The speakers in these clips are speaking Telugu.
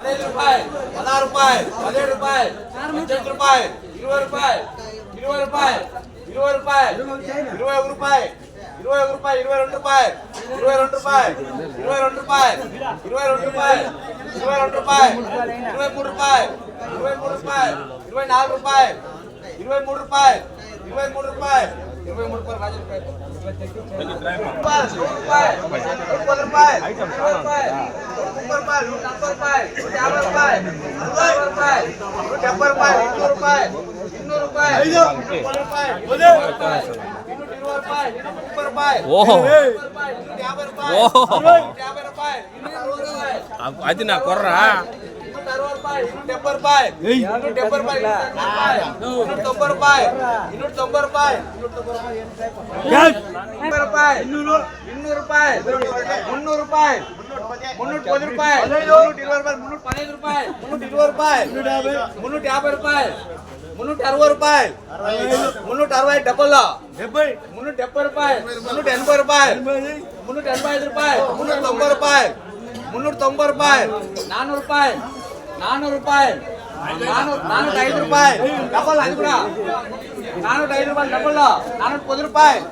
రూపాయలు 16 రూపాయలు 17 రూపాయలు 18 రూపాయలు 20 రూపాయలు 20 రూపాయలు 20 రూపాయలు 21 రూపాయలు 21 రూపాయలు 22 రూపాయలు 22 రూపాయలు 22 రూపాయలు 22 రూపాయలు 22 రూపాయలు 23 రూపాయలు 23 రూపాయలు 24 రూపాయలు 23 రూపాయలు 23 రూపాయలు 23 రూపాయలు రాజు రూపాయలు 30 రూపాయలు 30 రూపాయలు 20 రూపాయలు 30 రూపాయలు 40 రూపాయలు 50 రూపాయలు 60 రూపాయలు 70 రూపాయలు 200 రూపాయలు 200 రూపాయలు 20 రూపాయలు 30 రూపాయలు ఓహో 50 రూపాయలు 50 రూపాయలు అది నా కొర్రా 60 రూపాయలు 70 రూపాయలు 70 రూపాయలు 90 రూపాయలు 90 రూపాయలు 200 రూపాయలు 200 రూపాయలు 300 రూపాయలు 310 రూపాయలు 320 రూపాయలు 315 రూపాయలు 350 రూపాయలు 360 రూపాయలు 360 డబ్బుల్లో 370 రూపాయలు 380 రూపాయలు 385 రూపాయలు 390 రూపాయలు 390 రూపాయలు 400 రూపాయలు 400 రూపాయలు 405 రూపాయలు డబ్బులు అది కూడా 405 రూపాయలు డబ్బుల్లో 410 రూపాయలు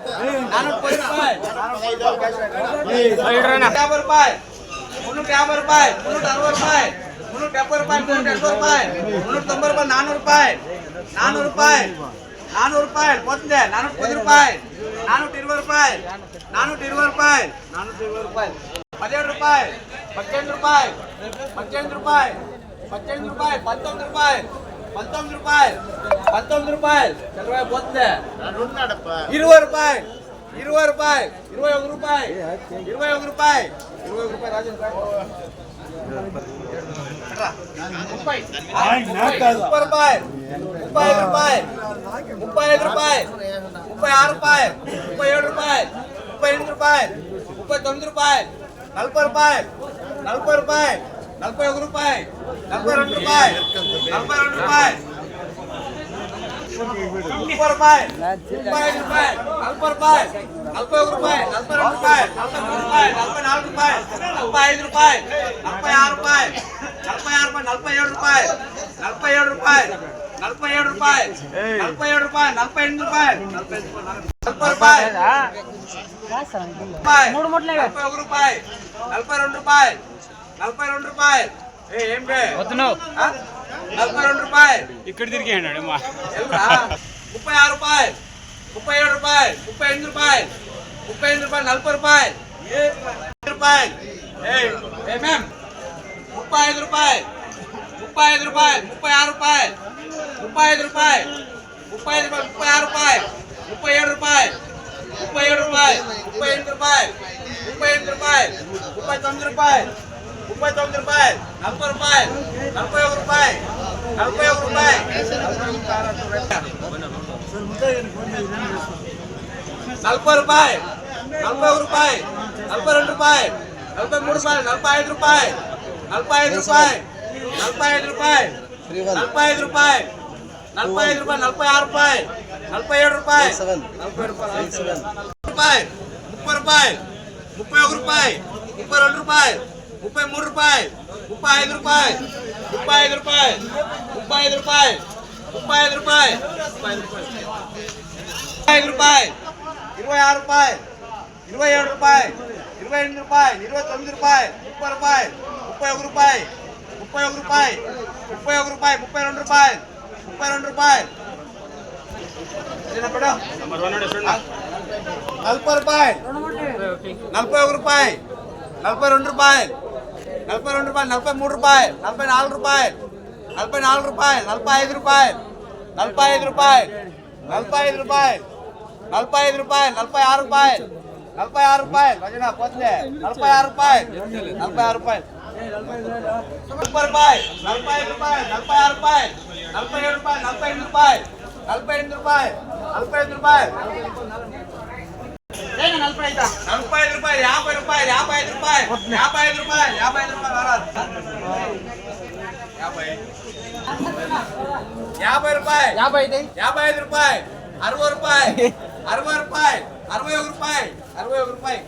410 రూపాయలు 50 రూపాయలు 350 రూపాయలు 360 రూపాయలు 370 రూపాయలు 380 రూపాయలు 390 రూపాయలు 400 రూపాయలు 400 రూపాయలు 400 రూపాయలు పోతుందే 410 రూపాయలు 420 రూపాయలు 420 రూపాయలు 420 రూపాయలు 17 రూపాయలు 18 రూపాయలు 18 రూపాయలు 18 రూపాయలు 19 రూపాయలు 19 రూపాయలు 19 రూపాయలు పోతుందే 20 రూపాయలు 20 రూపాయలు 21 రూపాయలు 21 రూపాయలు 21 రూపాయలు రాజు 30 రూపాయలు 35 రూపాయలు 35 రూపాయలు 36 రూపాయలు 37 రూపాయలు 38 రూపాయలు 39 రూపాయలు 40 రూపాయలు 40 రూపాయలు 41 రూపాయలు 42 రూపాయలు 42 రూపాయలు 30 రూపాయలు 35 రూపాయలు 40 రూపాయలు 41 రూపాయలు 42 రూపాయలు 43 రూపాయలు 44 రూపాయలు 45 రూపాయలు 46 రూపాయలు 47 రూపాయలు 47 రూపాయలు 47 రూపాయలు 47 రూపాయలు 48 రూపాయలు 40 రూపాయలు 41 రూపాయలు 42 రూపాయలు 42 రూపాయలు ఏం బే వస్తున్నావు 42 రూపాయలు ఇక్కడ తిరిగాడు 36 రూపాయలు 37 రూపాయలు 38 రూపాయలు 35 రూపాయలు 40 రూపాయలు 35 రూపాయలు ఏమేం 35 రూపాయలు 35 రూపాయలు 36 రూపాయలు 35 రూపాయలు 35 రూపాయలు 36 రూపాయలు 37 రూపాయలు 37 రూపాయలు 38 రూపాయలు 38 రూపాయలు 39 రూపాయలు 39 రూపాయలు 40 రూపాయలు 41 రూపాయలు 40 రూపాయలు 40 రూపాయలు 41 రూపాయలు 42 రూపాయలు 43 రూపాయలు 45 రూపాయలు 45 రూపాయలు 45 రూపాయలు 46 రూపాయలు 47 రూపాయలు 40 రూపాయలు 30 రూపాయలు 31 రూపాయలు 32 రూపాయలు 33 రూపాయలు 35 రూపాయలు 35 రూపాయలు 35 రూపాయలు 35 రూపాయలు 35 రూపాయలు 26 రూపాయలు 27 రూపాయలు 28 రూపాయలు 29 రూపాయలు 30 రూపాయలు 31 రూపాయలు 31 రూపాయలు 31 రూపాయలు 32 రూపాయలు 32 రూపాయలు 40 రూపాయలు 41 రూపాయలు 42 రూపాయలు 42 రూపాయలు 43 రూపాయలు 44 రూపాయలు 44 రూపాయలు 45 రూపాయలు 45 రూపాయలు 45 రూపాయలు 45 రూపాయలు 46 రూపాయలు 46 రూపాయలు భజన పోతే 46 రూపాయలు 46 రూపాయలు 30 రూపాయలు 45 రూపాయలు 46 రూపాయలు 47 రూపాయలు 48 రూపాయలు 48 రూపాయలు 45 రూపాయలు 45 రూపాయలు 50 రూపాయలు 55 రూపాయలు 55 రూపాయలు 55 రూపాయలు 50 రూపాయలు 55 రూపాయలు 60 రూపాయలు 60 రూపాయలు 61 రూపాయలు 61 రూపాయలు